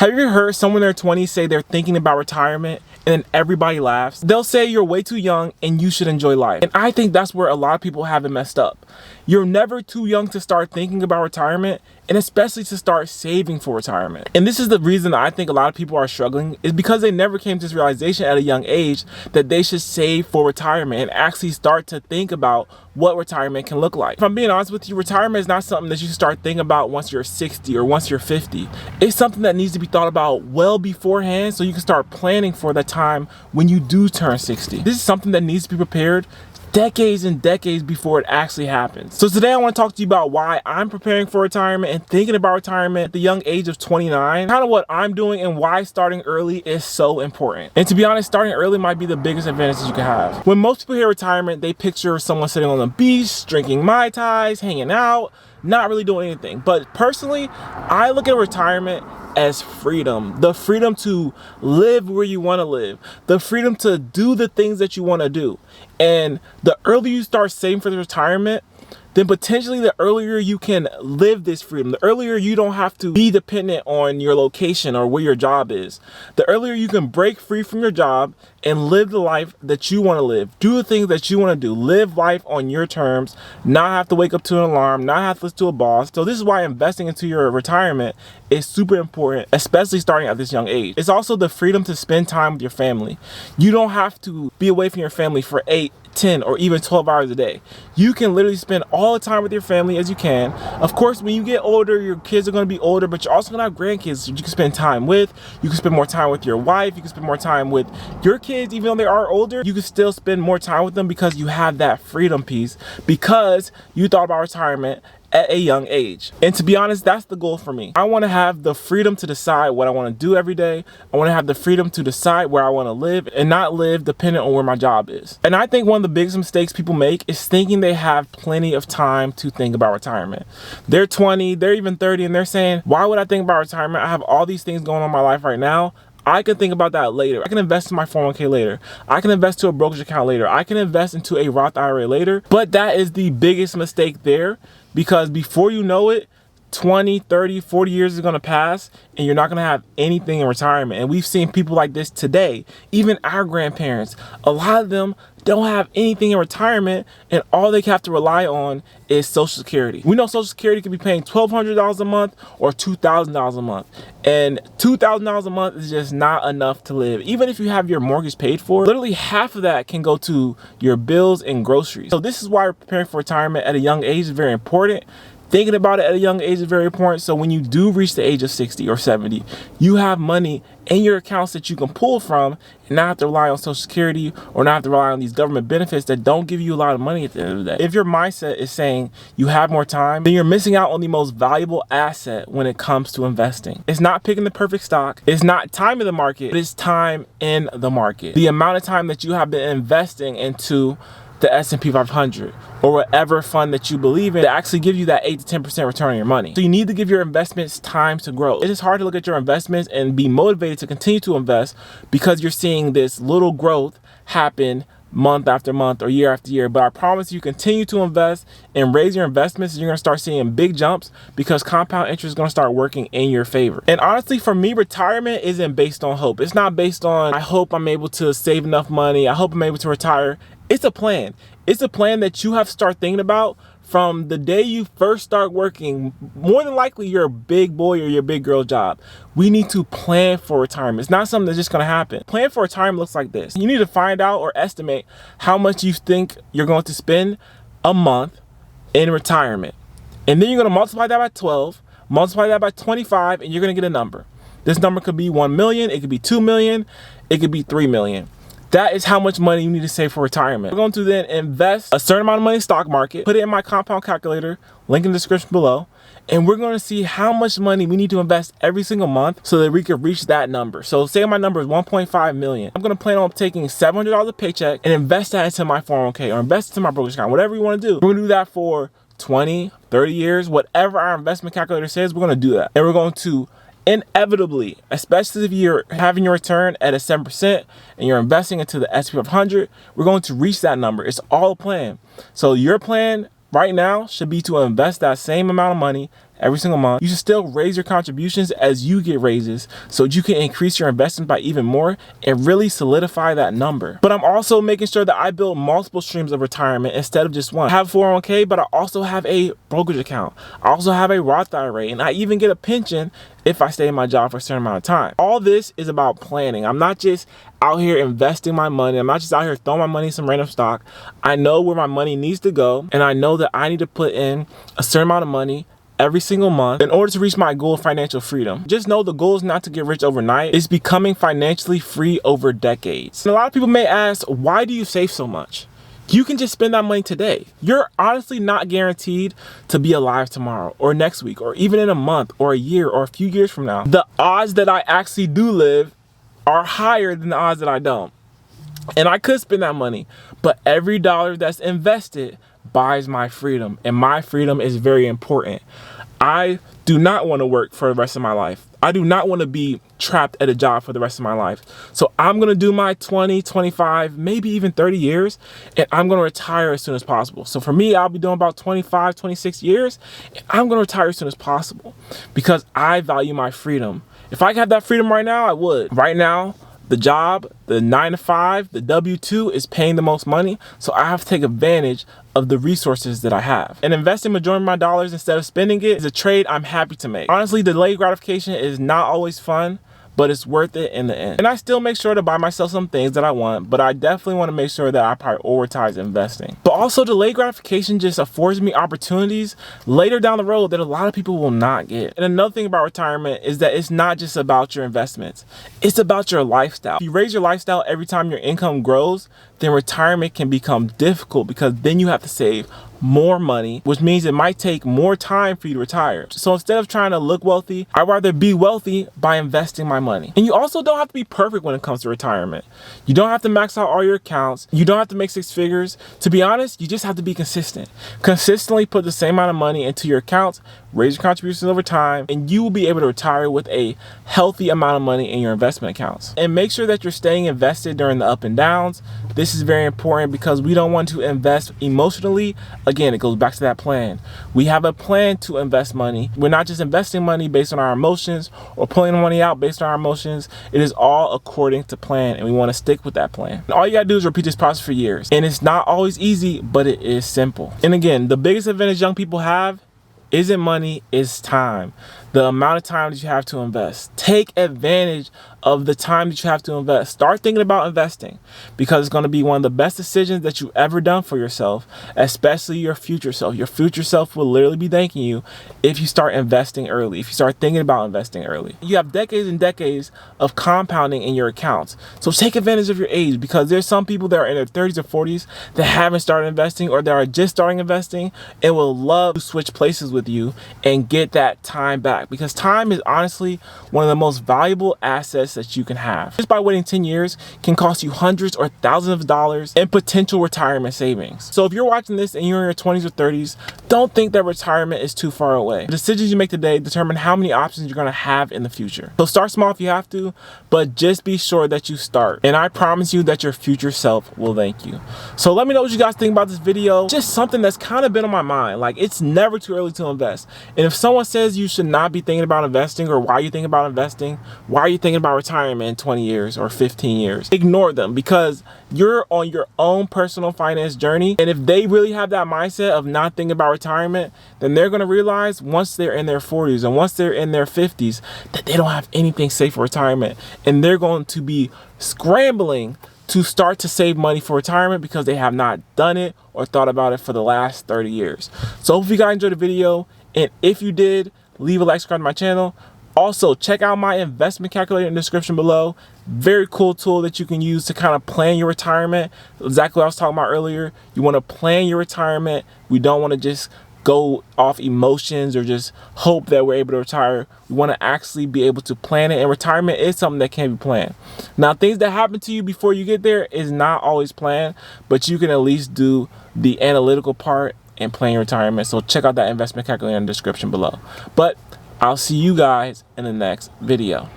Have you ever heard someone in their 20s say they're thinking about retirement and then everybody laughs? They'll say you're way too young and you should enjoy life. And I think that's where a lot of people have it messed up. You're never too young to start thinking about retirement, and especially to start saving for retirement. And this is the reason I think a lot of people are struggling, is because they never came to this realization at a young age that they should save for retirement and actually start to think about what retirement can look like. If I'm being honest with you, retirement is not something that you start thinking about once you're 60 or once you're 50. It's something that needs to be thought about well beforehand so you can start planning for the time when you do turn 60. This is something that needs to be prepared decades and decades before it actually happens. So today I want to talk to you about why I'm preparing for retirement and thinking about retirement at the young age of 29, kind of what I'm doing and why starting early is so important. And to be honest, starting early might be the biggest advantage you can have. When most people hear retirement, they picture someone sitting on the beach, drinking Mai Tais, hanging out, not really doing anything. But personally, I look at retirement as freedom. The freedom to live where you want to live. The freedom to do the things that you want to do. And the earlier you start saving for the retirement, then potentially the earlier you can live this freedom. The earlier you don't have to be dependent on your location or where your job is. The earlier you can break free from your job and live the life that you want to live. Do the things that you want to do. Live life on your terms, not have to wake up to an alarm, not have to listen to a boss. So this is why investing into your retirement is super important, especially starting at this young age. It's also the freedom to spend time with your family. You don't have to be away from your family for 8, 10, or even 12 hours a day. You can literally spend all the time with your family as you can. Of course, when you get older, your kids are going to be older, but you're also going to have grandkids that you can spend time with. You can spend more time with your wife. You can spend more time with your kids, even though they are older. You can still spend more time with them because you have that freedom piece, because you thought about retirement at a young age. And to be honest, that's the goal for me. I want to have the freedom to decide what I want to do every day. I want to have the freedom to decide where I want to live and not live dependent on where my job is. And I think one of the biggest mistakes people make is thinking they have plenty of time to think about retirement. They're 20, they're even 30, and they're saying, why would I think about retirement? I have all these things going on in my life right now. I can think about that later. I can invest in my 401k later. I can invest to a brokerage account later. I can invest into a Roth IRA later. But that is the biggest mistake there, because before you know it, 20, 30, 40 years is going to pass and you're not going to have anything in retirement. And we've seen people like this today, even our grandparents. A lot of them don't have anything in retirement, and all they have to rely on is Social Security. We know Social Security could be paying $1,200 a month or $2,000 a month. And $2,000 a month is just not enough to live. Even if you have your mortgage paid for, literally half of that can go to your bills and groceries. So this is why preparing for retirement at a young age is very important. Thinking about it at a young age is very important, so when you do reach the age of 60 or 70, you have money in your accounts that you can pull from and not have to rely on Social Security or not have to rely on these government benefits that don't give you a lot of money at the end of the day. If your mindset is saying you have more time, then you're missing out on the most valuable asset when it comes to investing. It's not picking the perfect stock. It's not time in the market, but it's time in the market. The amount of time that you have been investing into the S&P 500 or whatever fund that you believe in to actually give you that 8 to 10% return on your money. So you need to give your investments time to grow. It is hard to look at your investments and be motivated to continue to invest because you're seeing this little growth happen month after month or year after year. But I promise you, continue to invest and raise your investments, and you're going to start seeing big jumps because compound interest is going to start working in your favor. And honestly, for me, retirement isn't based on hope. It's not based on, I hope I'm able to save enough money. I hope I'm able to retire. It's a plan. It's a plan that you have to start thinking about from the day you first start working, more than likely your big boy or your big girl job. We need to plan for retirement. It's not something that's just going to happen. Plan for retirement looks like this. You need to find out or estimate how much you think you're going to spend a month in retirement. And then you're going to multiply that by 12, multiply that by 25, and you're going to get a number. This number could be 1 million, it could be 2 million, it could be 3 million. That is how much money you need to save for retirement. We're going to then invest a certain amount of money in the stock market, put it in my compound calculator, link in the description below, and we're going to see how much money we need to invest every single month so that we can reach that number. So say my number is 1.5 million. I'm going to plan on taking $700 a paycheck and invest that into my 401k or invest into my brokerage account, whatever you want to do. We're going to do that for 20, 30 years, whatever our investment calculator says, we're going to do that. And we're going to inevitably, especially if you're having your return at a 7% and you're investing into the S&P 500, we're going to reach that number. It's all a plan. So your plan right now should be to invest that same amount of money every single month. You should still raise your contributions as you get raises so you can increase your investment by even more and really solidify that number. But I'm also making sure that I build multiple streams of retirement instead of just one. I have 401k, but I also have a brokerage account. I also have a Roth IRA, and I even get a pension if I stay in my job for a certain amount of time. All this is about planning. I'm not just out here investing my money. I'm not just out here throwing my money in some random stock. I know where my money needs to go, and I know that I need to put in a certain amount of money every single month in order to reach my goal of financial freedom. Just know the goal is not to get rich overnight. It's becoming financially free over decades. And a lot of people may ask, why do you save so much? You can just spend that money today. You're honestly not guaranteed to be alive tomorrow or next week or even in a month or a year or a few years from now. The odds that I actually do live are higher than the odds that I don't. And I could spend that money, but every dollar that's invested buys my freedom, and my freedom is very important. I do not want to work for the rest of my life. I do not want to be trapped at a job for the rest of my life. So I'm going to do my 20, 25, maybe even 30 years, and I'm going to retire as soon as possible. So for me, I'll be doing about 25, 26 years, and I'm going to retire as soon as possible because I value my freedom. If I could have that freedom right now, I would. Right now, the job, the 9 to 5, the W-2 is paying the most money, so I have to take advantage of the resources that I have. And investing majority of my dollars instead of spending it is a trade I'm happy to make. Honestly, delayed gratification is not always fun, but it's worth it in the end. And I still make sure to buy myself some things that I want, but I definitely want to make sure that I prioritize investing. But also, delayed gratification just affords me opportunities later down the road that a lot of people will not get. And another thing about retirement is that it's not just about your investments, it's about your lifestyle. If you raise your lifestyle every time your income grows, then retirement can become difficult because then you have to save more money, which means it might take more time for you to retire. So instead of trying to look wealthy, I'd rather be wealthy by investing my money. And you also don't have to be perfect when it comes to retirement. You don't have to max out all your accounts. You don't have to make 6 figures. To be honest, you just have to be consistent. Consistently put the same amount of money into your accounts, raise your contributions over time, and you will be able to retire with a healthy amount of money in your investment accounts. And make sure that you're staying invested during the up and downs. This is very important because we don't want to invest emotionally. Again, it goes back to that plan. We have a plan to invest money. We're not just investing money based on our emotions or pulling money out based on our emotions. It is all according to plan, and we want to stick with that plan. And all you gotta do is repeat this process for years. And it's not always easy, but it is simple. And again, the biggest advantage young people have isn't money, it's time. The amount of time that you have to invest. Take advantage of the time that you have to invest. Start thinking about investing because it's going to be one of the best decisions that you've ever done for yourself, especially your future self. Your future self will literally be thanking you if you start investing early, if you start thinking about investing early. You have decades and decades of compounding in your accounts. So take advantage of your age because there's some people that are in their 30s or 40s that haven't started investing or that are just starting investing and will love to switch places with you and get that time back. Because time is honestly one of the most valuable assets that you can have. Just by waiting 10 years can cost you hundreds or thousands of dollars in potential retirement savings. So if you're watching this and you're in your 20s or 30s, don't think that retirement is too far away. The decisions you make today determine how many options you're going to have in the future. So start small if you have to, but just be sure that you start. And I promise you that your future self will thank you. So let me know what you guys think about this video. Just something that's kind of been on my mind. Like, it's never too early to invest. And if someone says you should not be thinking about investing, or why are you thinking about investing, why are you thinking about retirement in 20 years or 15 years, ignore them because you're on your own personal finance journey. And if they really have that mindset of not thinking about retirement, then they're going to realize once they're in their 40s and once they're in their 50s that they don't have anything safe for retirement, and they're going to be scrambling to start to save money for retirement because they have not done it or thought about it for the last 30 years. So hopefully you guys enjoyed the video, and if you did, leave a like, subscribe to my channel. Also, check out my investment calculator in the description below. Very cool tool that you can use to kind of plan your retirement. Exactly what I was talking about earlier. You want to plan your retirement. We don't want to just go off emotions or just hope that we're able to retire. We want to actually be able to plan it, and retirement is something that can be planned. Now, things that happen to you before you get there is not always planned, but you can at least do the analytical part and plan your retirement. So check out that investment calculator in the description below. But I'll see you guys in the next video.